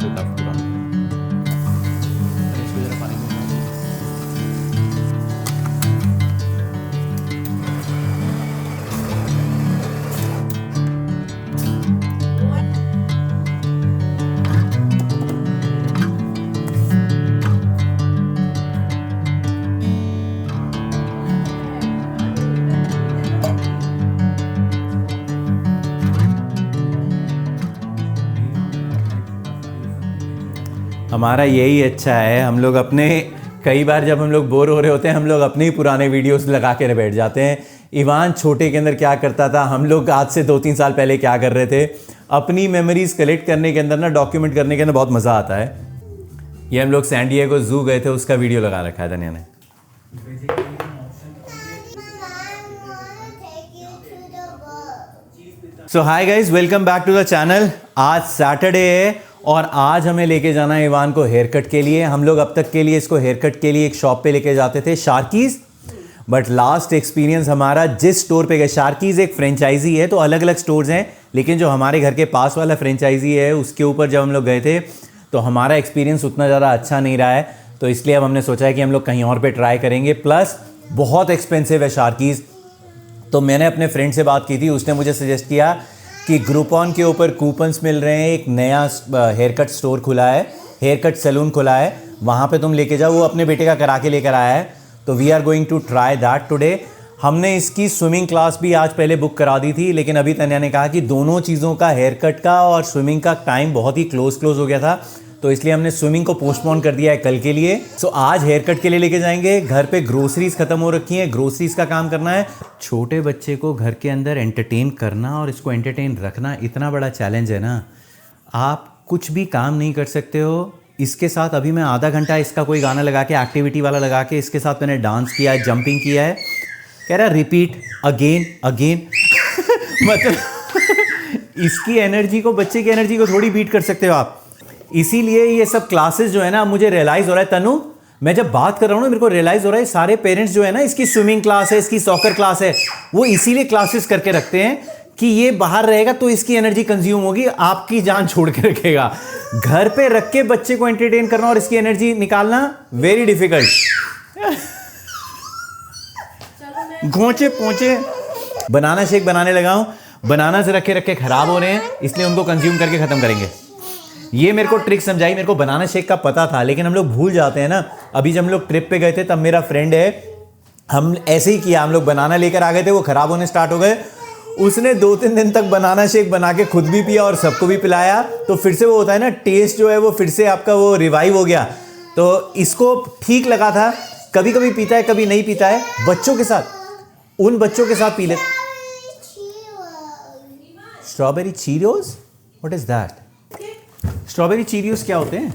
तो काफ़ी पुराना इसको जरा पानी में डाल दो। हमारा यही अच्छा है, हम लोग अपने कई बार जब हम लोग बोर हो रहे होते हैं हम लोग अपने ही पुराने वीडियोस लगा के बैठ जाते हैं। इवान छोटे के अंदर क्या करता था, हम लोग आज से 2-3 साल पहले क्या कर रहे थे, अपनी मेमोरीज कलेक्ट करने के अंदर ना, डॉक्यूमेंट करने के अंदर बहुत मज़ा आता है। ये हम लोग सैन डिएगो ज़ू गए थे, उसका वीडियो लगा रखा है धनिया ने। So hi guys, welcome back to the channel. आज सैटरडे है और आज हमें लेके जाना है इवान को हेयर कट के लिए। हम लोग अब तक के लिए इसको हेयर कट के लिए एक शॉप पे लेके जाते थे, शार्कीज। बट लास्ट एक्सपीरियंस हमारा जिस स्टोर पे गए, शार्कीज एक फ्रेंचाइजी है तो अलग अलग स्टोर्स हैं, लेकिन जो हमारे घर के पास वाला फ्रेंचाइजी है उसके ऊपर जब हम लोग गए थे तो हमारा एक्सपीरियंस उतना ज़्यादा अच्छा नहीं रहा है। तो इसलिए अब हमने सोचा है कि हम लोग कहीं और पे ट्राई करेंगे। प्लस बहुत एक्सपेंसिव है शार्कीज। तो मैंने अपने फ्रेंड से बात की थी, उसने मुझे सजेस्ट किया कि ग्रुपॉन के ऊपर कूपन्स मिल रहे हैं, एक नया हेयर कट स्टोर खुला है, हेयर कट सैलून खुला है, वहाँ पे तुम लेके जाओ। वो अपने बेटे का करा के लेकर आया है, तो we are going to try that today. हमने इसकी स्विमिंग क्लास भी आज पहले बुक करा दी थी, लेकिन अभी तन्या ने कहा कि दोनों चीज़ों का, हेयर कट का और स्विमिंग का टाइम बहुत ही क्लोज हो गया था, तो इसलिए हमने स्विमिंग को पोस्टपोन कर दिया है कल के लिए। सो आज हेयर कट के लिए लेके जाएंगे। घर पे ग्रोसरीज खत्म हो रखी हैं, ग्रोसरीज का काम करना है। छोटे बच्चे को घर के अंदर एंटरटेन करना और इसको एंटरटेन रखना इतना बड़ा चैलेंज है ना, आप कुछ भी काम नहीं कर सकते हो इसके साथ। अभी मैं आधा घंटा इसका कोई गाना लगा के, एक्टिविटी वाला लगा के इसके साथ मैंने डांस किया है, जंपिंग किया है। कह रहा रिपीट अगेन अगेन मतलब इसकी एनर्जी को, बच्चे की एनर्जी को थोड़ी बीट कर सकते हो आप। इसीलिए ये सब क्लासेस जो है ना, मुझे रियलाइज हो रहा है तनु, मैं जब बात कर रहा हूँ ना, मेरे को रियलाइज हो रहा है सारे पेरेंट्स जो है ना, इसकी स्विमिंग क्लास है, इसकी सॉकर क्लास है, वो इसीलिए क्लासेस करके रखते हैं कि ये बाहर रहेगा तो इसकी एनर्जी कंज्यूम होगी, आपकी जान छोड़ के रखेगा। घर पे रख के बच्चे को एंटरटेन करना और इसकी एनर्जी निकालना वेरी डिफिकल्ट। घोंचे पहुंचे। बनाना शेक बनाने लगा हूं, बनाना से रखे रखे खराब हो रहे हैं, इसलिए उनको कंज्यूम करके खत्म करेंगे। ये मेरे को ट्रिक समझाई, मेरे को बनाना शेक का पता था, लेकिन हम लोग भूल जाते हैं ना। अभी जब हम लोग ट्रिप पे गए थे तब मेरा फ्रेंड है, हम ऐसे ही किया, हम लोग बनाना लेकर आ गए थे, वो खराब होने स्टार्ट हो गए। उसने 2-3 दिन तक बनाना शेक बना के खुद भी पिया और सबको भी पिलाया, तो फिर से वो होता है ना, टेस्ट जो है वो फिर से आपका वो रिवाइव हो गया। तो इसको ठीक लगा था। कभी कभी पीता है, कभी नहीं पीता है, बच्चों के साथ, उन बच्चों के साथ पी ले। Strawberry Cheerios, what is that? Strawberry Cheerios क्या होते हैं?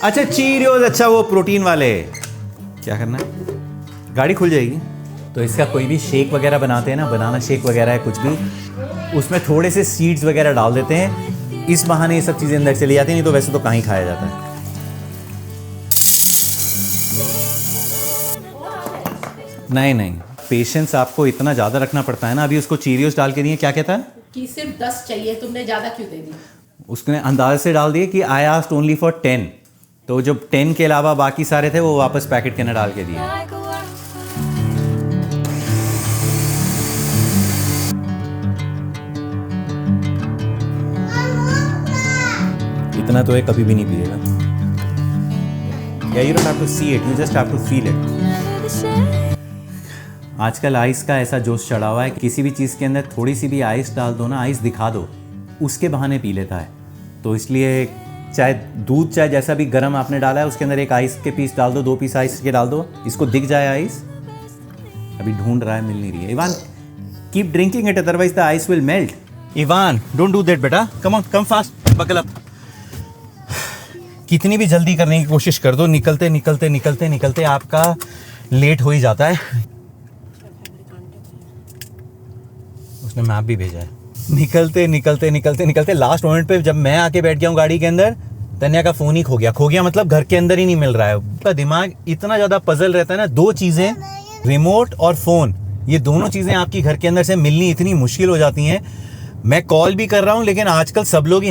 अच्छा चीरियोज, अच्छा वो प्रोटीन वाले। क्या करना है, गाड़ी खुल जाएगी। तो इसका कोई भी शेक वगैरह बनाते हैं ना, बनाना शेक वगैरह है कुछ भी, उसमें थोड़े से सीड्स वगैरह डाल देते हैं, इस बहाने ये सब चीज़ें अंदर चली जाती हैं, नहीं तो वैसे तो कहीं खाया जाता है। नहीं, पेशेंस आपको इतना ज़्यादा रखना पड़ता है ना। अभी उसको चीरियोज डाल के दिए, क्या कहता है कि सिर्फ 10 चाहिए, तुमने ज़्यादा क्यों दे दी? उसने अंदाजे से डाल दिए कि आई आस्क्ड ओनली फॉर 10, तो जो 10 के अलावा बाकी सारे थे वो वापस पैकेट के अंदर डाल के दिए। इतना तो ये कभी भी नहीं पिएगा। या you don't have to see it, you just have to feel it. आजकल आइस का ऐसा जोश चढ़ा हुआ है, किसी भी चीज़ के अंदर थोड़ी सी भी आइस डाल दो ना, आइस दिखा दो, उसके बहाने पी लेता है। तो इसलिए चाहे दूध, चाहे जैसा भी गर्म आपने डाला है, उसके अंदर एक आइस के पीस डाल दो, 2 पीस आइस के डाल दो, इसको दिख जाए आइस। अभी ढूंढ रहा है, मिल नहीं रही है। Ivan keep drinking it, otherwise the ice will melt. Ivan don't do that बेटा, come on, come fast, buckle up. कितनी भी जल्दी करने की कोशिश कर दो, निकलते निकलते निकलते निकलते आपका लेट हो ही जाता है। उसने मैप भी भेजा है। निकलते निकलते निकलते निकलते लास्ट मोमेंट पे जब मैं आके बैठ गया हूँ गाड़ी के अंदर, तन्या का फ़ोन ही खो गया मतलब घर के अंदर ही नहीं मिल रहा है। उसका दिमाग इतना ज़्यादा पजल रहता है ना, 2 चीज़ें, रिमोट और फ़ोन, ये दोनों चीज़ें आपकी घर के अंदर से मिलनी इतनी मुश्किल हो जाती हैं। मैं कॉल भी कर रहा हूँ, लेकिन आजकल सब लोग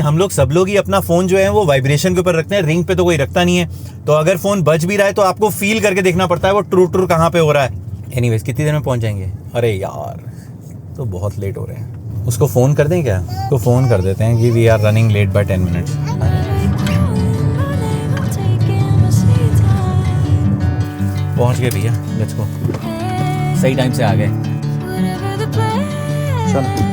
ही अपना फोन जो है वो वाइब्रेशन के ऊपर रखते हैं, रिंग पे तो कोई रखता नहीं है। तो अगर फोन बज भी रहा है तो आपको फील करके देखना पड़ता है वो ट्रू ट्रू कहाँ पे हो रहा है। एनीवेज, कितनी देर में पहुंच जाएंगे? अरे यार, तो बहुत लेट हो रहे हैं। उसको फ़ोन कर दें क्या? उसको फ़ोन कर देते हैं कि we are running late by 10 minutes. पहुंच गए भैया, लेट्स गो। सही टाइम से आ गए। चलो।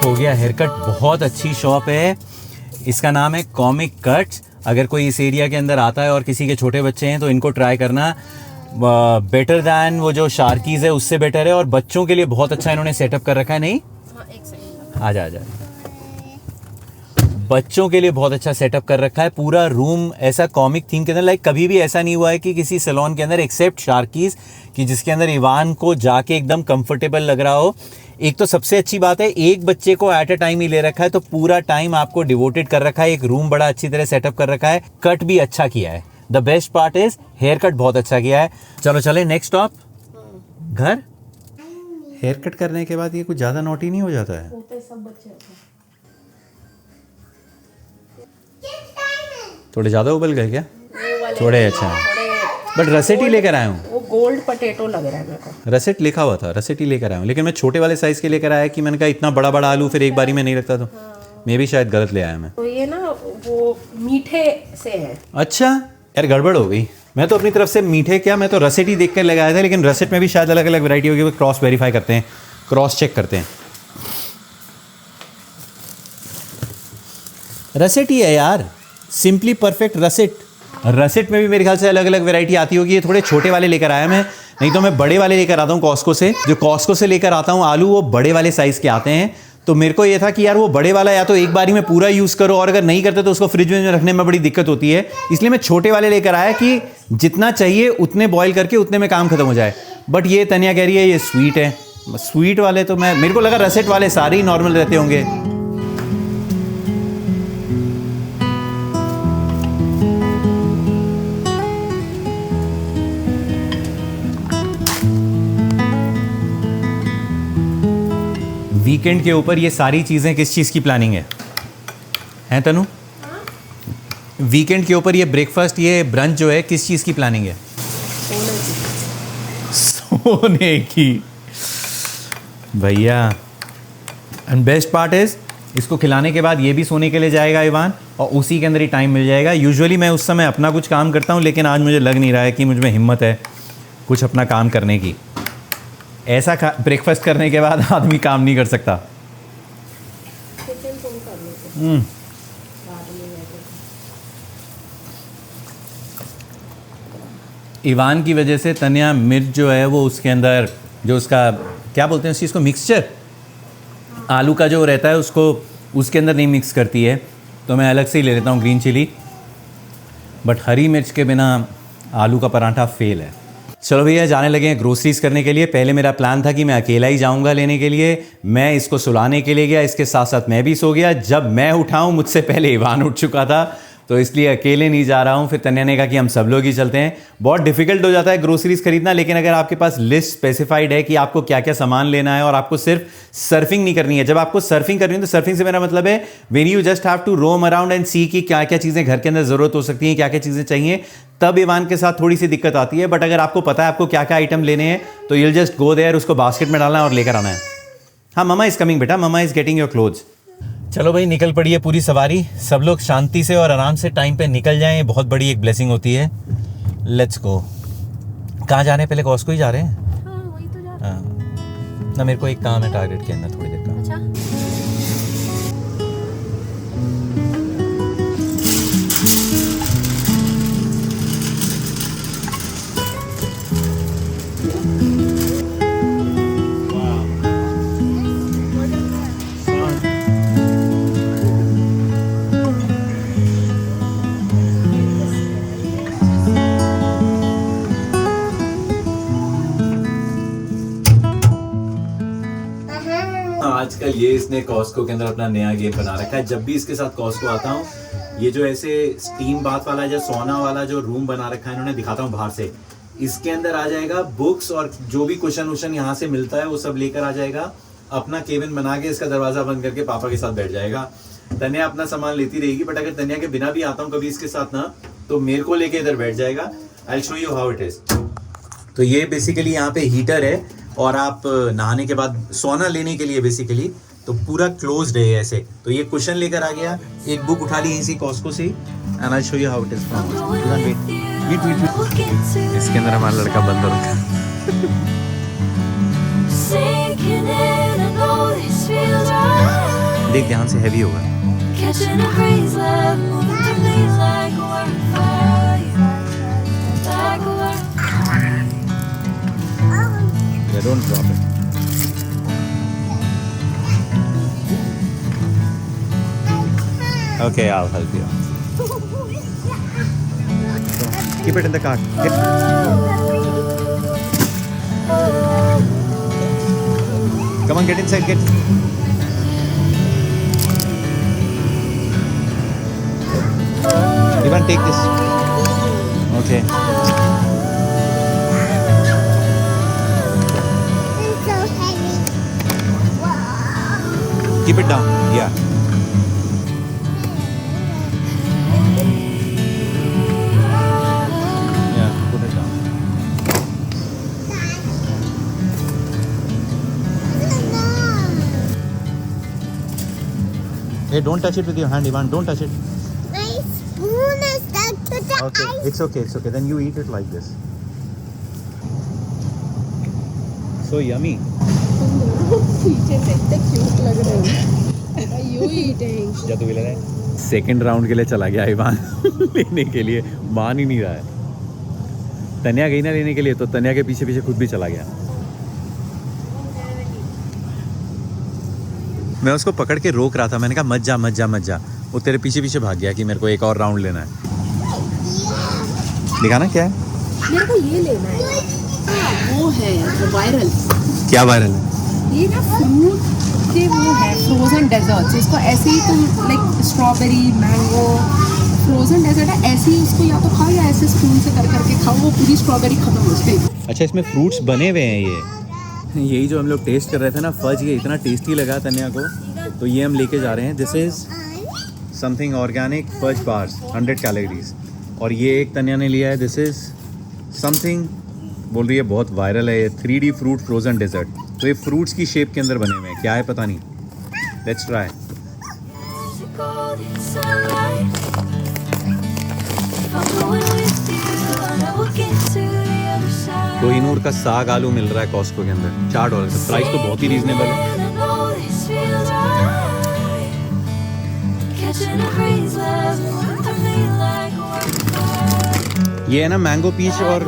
हो गया हेयर कट। बहुत अच्छी शॉप है, इसका नाम है कॉमिक कट्स। अगर कोई इस एरिया के अंदर आता है और किसी के छोटे बच्चे हैं तो इनको ट्राई करना। बेटर दैन वो जो शार्कीज है उससे बेटर है, और बच्चों के लिए बहुत अच्छा इन्होंने सेटअप कर रखा है। नहीं, एक सेकंड, आ जा। बच्चों के लिए बहुत अच्छा सेटअप कर रखा है, पूरा रूम ऐसा कॉमिक थीम के अंदर। लाइक कभी भी ऐसा नहीं हुआ है कि किसी सैलून के अंदर एक्सेप्ट शार्कीज कि जिसके अंदर इवान को जाके एकदम कंफर्टेबल लग रहा हो। एक तो सबसे अच्छी बात है, एक बच्चे को एट अ टाइम ही ले रखा है, तो पूरा टाइम आपको डिवोटेड कर रखा है। एक रूम बड़ा अच्छी तरह सेटअप कर रखा है, कट भी अच्छा किया है। The best part is here cut बहुत अच्छा किया है। चलो चले नेक्स्ट स्टॉप घर। हेयर कट करने के बाद ये कुछ ज्यादा नॉटी नहीं हो जाता है? होते सब बच्चे होते हैं। थोड़े ज्यादा उबल गए क्या? वो वाले थोड़े अच्छा है, बट रसेट ही लेकर आया हूँ। वो गोल्ड पोटैटो लग रहा है मेरे को। रसेट लिखा हुआ था, रसेट ही लेकर आया हूँ, लेकिन मैं छोटे वाले साइज के लेकर आया कि मैंने कहा इतना बड़ा बड़ा आलू फिर एक बारी में नहीं रखता, तो मैं भी शायद गलत ले आया मैं। तो ये ना वो मीठे से है। अच्छा यार, गड़बड़ हो गई। मैं तो अपनी तरफ से मीठे क्या, मैं तो रसेट ही देख कर लगाया था, लेकिन रसेट में भी शायद अलग अलग वैरायटी होगी। वो क्रॉस वेरीफाई करते हैं, क्रॉस चेक करते हैं। रसेट ही है यार, सिंपली परफेक्ट रसेट। रसेट में भी मेरे ख्याल से अलग अलग वैरायटी आती होगी। ये थोड़े छोटे वाले लेकर आया मैं, नहीं तो मैं बड़े वाले लेकर आता हूँ कॉस्को से। जो कॉस्को से लेकर आता हूँ आलू, वो बड़े वाले साइज़ के आते हैं। तो मेरे को ये था कि यार वो बड़े वाला या तो एक बारी में पूरा यूज़ करो, और अगर नहीं करते तो उसको फ्रिज में रखने में बड़ी दिक्कत होती है। इसलिए मैं छोटे वाले लेकर आया कि जितना चाहिए उतने बॉईल करके उतने में काम खत्म हो जाए। बट ये तनिया कह रही है ये स्वीट है। स्वीट वाले तो मेरे को लगा रसेट वाले सारे ही नॉर्मल रहते होंगे। वीकेंड के ऊपर ये सारी चीज़ें किस चीज़ की प्लानिंग है तनु? वीकेंड के ऊपर ये ब्रेकफास्ट, ये ब्रंच जो है, किस चीज़ की प्लानिंग है? सोने की भैया। एंड बेस्ट पार्ट इज, इसको खिलाने के बाद ये भी सोने के लिए जाएगा इवान, और उसी के अंदर ही टाइम मिल जाएगा। यूजुअली मैं उस समय अपना कुछ काम करता हूँ, लेकिन आज मुझे लग नहीं रहा है कि मुझ में हिम्मत है कुछ अपना काम करने की। ऐसा ब्रेकफास्ट करने के बाद आदमी काम नहीं कर सकता। इवान की वजह से तन्या मिर्च जो है वो उसके अंदर, जो उसका क्या बोलते हैं उस चीज़ को, मिक्सचर आलू का जो रहता है उसको उसके अंदर नहीं मिक्स करती है। तो मैं अलग से ही ले लेता हूँ ग्रीन चिली। बट हरी मिर्च के बिना आलू का पराठा फेल है। चलो भैया, जाने लगे हैं ग्रोसरीज करने के लिए। पहले मेरा प्लान था कि मैं अकेला ही जाऊंगा लेने के लिए। मैं इसको सुलाने के लिए गया, इसके साथ साथ मैं भी सो गया। जब मैं उठाऊं मुझसे पहले इवान उठ चुका था, तो इसलिए अकेले नहीं जा रहा हूं। फिर तन्या ने कहा कि हम सब लोग ही चलते हैं। बहुत डिफिकल्ट हो जाता है ग्रोसरीज खरीदना, लेकिन अगर आपके पास लिस्ट स्पेसिफाइड है कि आपको क्या क्या सामान लेना है और आपको सिर्फ सर्फिंग नहीं करनी है। जब आपको सर्फिंग करनी है तो सर्फिंग से मेरा मतलब है when you just have to roam around and see कि क्या क्या चीज़ें घर के अंदर ज़रूरत हो सकती हैं, क्या क्या चीज़ें चाहिए। तब इवान के साथ थोड़ी सी दिक्कत आती है। बट अगर आपको पता है आपको क्या क्या आइटम लेने हैं, तो यूल जस्ट गो देयर, उसको बास्केट में डालना है और लेकर आना है। हाँ, ममा इज कमिंग बेटा, mama is getting your clothes. चलो भाई, निकल पड़ी है पूरी सवारी। सब लोग शांति से और आराम से टाइम पे निकल जाएं, ये बहुत बड़ी एक ब्लेसिंग होती है। Let's go. कहाँ जा रहे हैं? पहले कॉस्को ही जा रहे हैं। हाँ, वही तो जा रहे हैं। हाँ ना, मेरे को एक काम है टारगेट के अंदर थोड़ी देर का। अच्छा, आजकल ये इसने कॉस्को के अंदर अपना नया गेम बना रखा है। जब भी इसके साथ कॉस्को आता हूँ, ये जो ऐसे स्टीम बाथ वाला जो सोना वाला जो रूम बना रखा है इन्होंने, दिखाता हूँ बाहर से। इसके अंदर आ जाएगा बुक्स और जो भी कुशन वुशन यहाँ से मिलता है वो सब लेकर आ जाएगा। अपना केबिन बना के इसका दरवाजा बंद करके पापा के साथ बैठ जाएगा। तन्या अपना सामान लेती रहेगी, बट अगर तन्या के बिना भी आता हूँ कभी इसके साथ ना, तो मेरे को लेके इधर बैठ जाएगा। I will show you how it is. तो ये बेसिकली यहाँ पे हीटर है और आप नहाने के बाद सोना लेने के लिए बेसिकली तो पूरा क्लोज्ड है ऐसे। तो ये कुशन लेकर आ गया, एक बुक उठा ली इसी कॉस्को से, and I will show you how it is from. इसके अंदर हमारा लड़का बंद हो रखा है। देख ध्यान से, हैवी होगा। Yeah, don't drop it. Okay, I'll help you. So, keep it in the car. Come on, get inside, get. You want to take this? Okay. It's so heavy. Wow. Keep it down. Yeah. Yeah, put it down. Hey, don't touch it with your hand, Ivan. Don't touch it. My spoon is stuck to the Okay, ice. it's okay, it's okay. Then you eat it like this. So yummy. पीछे से इतने cute लग रहे हो। You eating? जा तू भी ले रहा है। सेकेंड राउंड के लिए चला गया इवान लेने के लिए, मान ही नहीं रहा है। तन्या गई ना लेने के लिए, तो तन्या के पीछे पीछे खुद भी चला गया। मैं उसको पकड़ के रोक रहा था, मैंने कहा मत जा मत जा मत जा। वो तेरे पीछे पीछे भाग गया कि मेरे को एक और राउंड लेना है। दिखाना क्या है? मेरे को ये लेना है। वो है वायरल। क्या वायरल है? ये ना फ्रूट के वो है फ्रोजन डेजर्ट्स। इसको ऐसे ही तुम like strawberry, mango, frozen dessert है, ऐसे ही उसको या तो खाओ या ऐसे स्पून से कर करके खाओ, वो पूरी स्ट्रॉबेरी खत्म हो जाएगी। अच्छा, इसमें फ्रूट्स बने हुए हैं ये। यही जो हम लोग टेस्ट कर रहे थे ना फज, ये इतना टेस्टी लगा तन्या को, तो ये हम लेके जा रहे हैं। This is something organic fudge bars, 100 calories. और ये एक तन्या ने लिया है, दिस इज समथिंग, बोल रही है बहुत वायरल है ये, 3D फ्रूट फ्रोजन डेजर्ट। तो ये फ्रूट्स की शेप के अंदर बने हुए हैं, क्या है पता नहीं। Let's try. कोहिनूर का साग आलू मिल रहा है कॉस्को के अंदर, $4 का। प्राइस तो बहुत ही रीजनेबल है। ये है ना मैंगो पीच और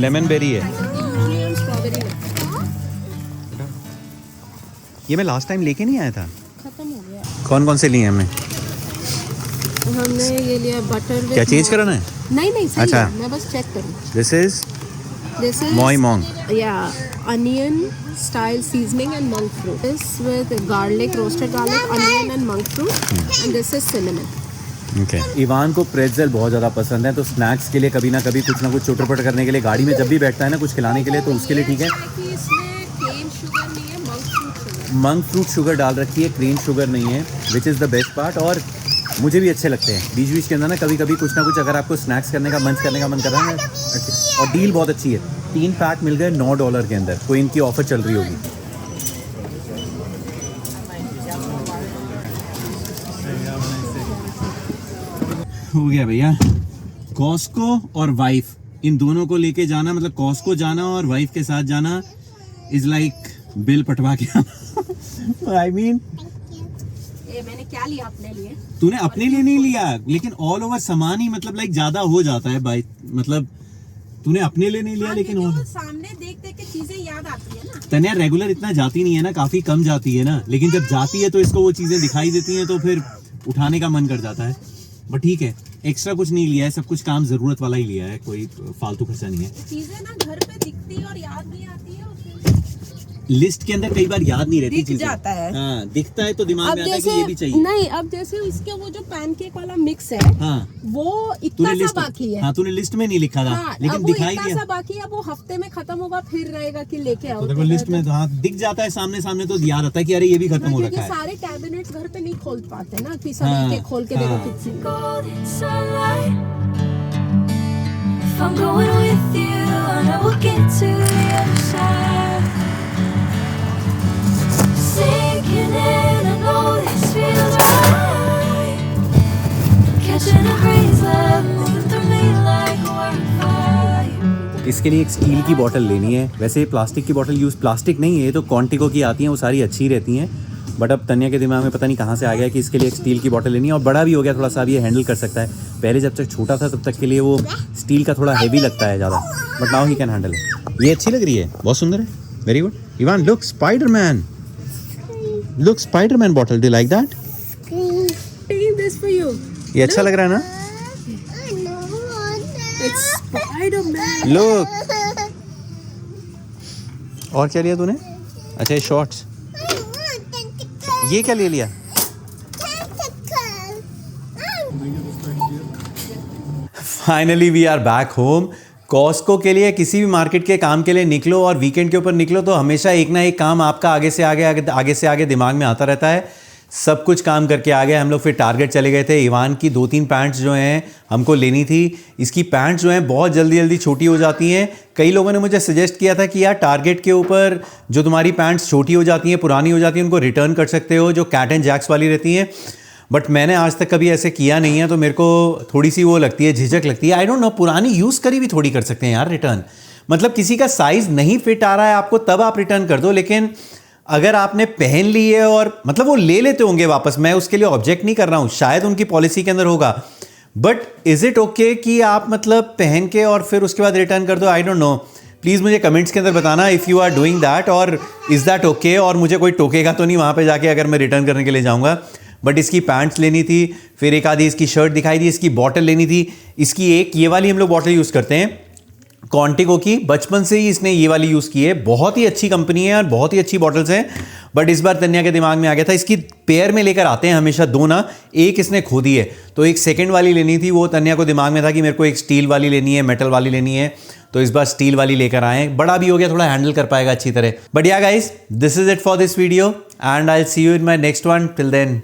लेमन बेरी है। ये मैं लास्ट टाइम लेके नहीं आया था। खत्म हो गया। कौन कौन से लिए हमने? हमने ये लिया बटर। क्या चेंज कराना है? नहीं नहीं, सही अच्छा। है, मैं बस चेक करूँ। This is This is Moi Mong. Yeah, onion style seasoning and monk fruit. This with garlic, roasted garlic, onion and monk fruit. And this is cinnamon. Okay. Ivan को प्रेट्ज़ेल बहुत ज़्यादा पसंद है, तो स्नैक्स के लिए कभी ना कभी कुछ ना कुछ चोटर-पटर करने के लिए गाड़ी में जब भी बैठता है ना कुछ खिलाने के लिए, तो उसके लिए ठीक है। कि इसमें केन शुगर नहीं है, monk fruit sugar. Monk fruit sugar डाल रखी है, क्रीम शुगर नहीं है, which is the best part. और मुझे भी अच्छे लगते हैं बीच बीच के अंदर ना, कभी कभी कुछ ना कुछ अगर आपको स्नैक्स करने का मंच करने का मन कर रहा है ना। और डील बहुत अच्छी है, 3 पैक मिल गए $9 के अंदर, कोई इनकी ऑफर चल रही होगी। हो गया भैया, कॉस्को और वाइफ, इन दोनों को लेके जाना, मतलब कॉस्को जाना और वाइफ के साथ जाना इज लाइक बिल पटवा के आई मीन ये मैंने क्या लिया अपने लिए? तूने अपने लिए नहीं लिया, लेकिन ऑल ओवर सामान ही मतलब लाइक ज्यादा हो जाता है भाई, मतलब तूने अपने लिए नहीं लिया लेकिन और सामने देख देख के चीजें याद आती है ना। तन्या रेगुलर इतना जाती नहीं है ना, काफी कम जाती है ना, लेकिन जब जाती है तो इसको वो चीजें दिखाई देती हैं तो फिर उठाने का मन कर जाता है। बट ठीक है, एक्स्ट्रा कुछ नहीं लिया है, सब कुछ काम जरूरत वाला ही लिया है, कोई फालतू खर्चा नहीं है। चीजें ना घर पे दिखती है और याद नहीं आती है, लिस्ट के अंदर कई बार याद नहीं रहती दिख चीजें। जाता है। हाँ, दिखता है तो दिमाग अब में आता है कि जैसे ये भी चाहिए। नहीं, अब जैसे उसके वो जो पैनकेक वाला मिक्स है हाँ, वो तूने इतना सा लिस्ट बाकी है। हाँ तूने लिस्ट में नहीं लिखा था, हाँ, लेकिन अब वो दिखाई इतना दिया। सा बाकी है, वो हफ्ते में खत्म होगा, फिर रहेगा कि लेके आओ। तो देखो लिस्ट में तो हाँ दिख जाता है सामने सामने, तो याद आता है कि अरे ये भी खत्म हो क्योंकि रखा है। सारे कैबिनेट्स घर पे नहीं खोल पाते ना कि हाँ, सभी के खोल के देखो हाँ। किसी को। golden sunlight. If I'm going with you, I know we'll get to the other side. Sinking in, I know this feels right. Catching a breeze, love moving through me like wildfire. इसके लिए एक steel की बोतल लेनी है। वैसे plastic की बोतल यूज़, प्लास्टिक नहीं है ये तो क्वांटिको की आती हैं, वो सारी अच्छी रहती हैं, बट अब तन्या के दिमाग में पता नहीं कहाँ से आ गया कि इसके लिए एक स्टील की बोतल लेनी है। और बड़ा भी हो गया थोड़ा सा, अब ये हैंडल कर सकता है। पहले जब तक छोटा था तब तक के लिए वो स्टील का थोड़ा हैवी लगता है ज़्यादा, but now he can handle it. ये अच्छी लग रही है, बहुत सुंदर है, very good. Ivan look Spiderman, look Spiderman bottle, do like that? Taking this for you. ये अच्छा लग रहा है ना? I know. It's Spider-Man. Look, और क्या लिया तूने? अच्छा ये शॉर्ट्स, I want tentacle. ये क्या ले लिया? Tentacle. Finally we are back home. Costco के लिए, किसी भी मार्केट के काम के लिए निकलो और वीकेंड के ऊपर निकलो तो हमेशा एक ना एक काम आपका आगे से आगे दिमाग में आता रहता है। सब कुछ काम करके आ गए हम लोग, फिर टारगेट चले गए थे। इवान की 2-3 पैंट्स जो हैं हमको लेनी थी। इसकी पैंट्स जो हैं बहुत जल्दी जल्दी छोटी हो जाती हैं। कई लोगों ने मुझे सजेस्ट किया था कि यार टारगेट के ऊपर जो तुम्हारी पैंट्स छोटी हो जाती हैं, पुरानी हो जाती हैं, उनको रिटर्न कर सकते हो, जो कैट एंड जैक्स वाली रहती हैं। बट मैंने आज तक कभी ऐसे किया नहीं है, तो मेरे को थोड़ी सी वो लगती है, झिझक लगती है। आई डोंट नो, पुरानी यूज़ करी भी थोड़ी कर सकते हैं यार रिटर्न। मतलब किसी का साइज़ नहीं फिट आ रहा है आपको तब आप रिटर्न कर दो, लेकिन अगर आपने पहन ली है और मतलब वो ले लेते होंगे वापस, मैं उसके लिए ऑब्जेक्ट नहीं कर रहा हूँ, शायद उनकी पॉलिसी के अंदर होगा, बट इज़ इट ओके कि आप मतलब पहन के और फिर उसके बाद रिटर्न कर दो? आई डोंट नो, प्लीज़ मुझे कमेंट्स के अंदर बताना if you are doing that, और इज़ दैट ओके, और मुझे कोई टोकेगा तो नहीं वहाँ पे जाके अगर मैं रिटर्न करने के लिए जाऊँगा। बट इसकी पैंट्स लेनी थी, फिर एक आधी इसकी शर्ट दिखाई दी, इसकी बॉटल लेनी थी। इसकी एक ये वाली हम लोग बॉटल यूज़ करते हैं क्वांटिको की, बचपन से ही इसने ये वाली यूज़ की है, बहुत ही अच्छी कंपनी है और बहुत ही अच्छी बॉटल्स हैं। बट इस बार तन्या के दिमाग में आ गया था, इसकी पेयर में लेकर आते हैं हमेशा दो ना, एक इसने खो दी है, तो एक सेकंड वाली लेनी थी। वो तन्या को दिमाग में था कि मेरे को एक स्टील वाली लेनी है, मेटल वाली लेनी है, तो इस बार स्टील वाली लेकर आए। बड़ा भी हो गया, थोड़ा हैंडल कर पाएगा अच्छी तरह। But yeah guys, this is it for this video and I will see you in my next one. Till then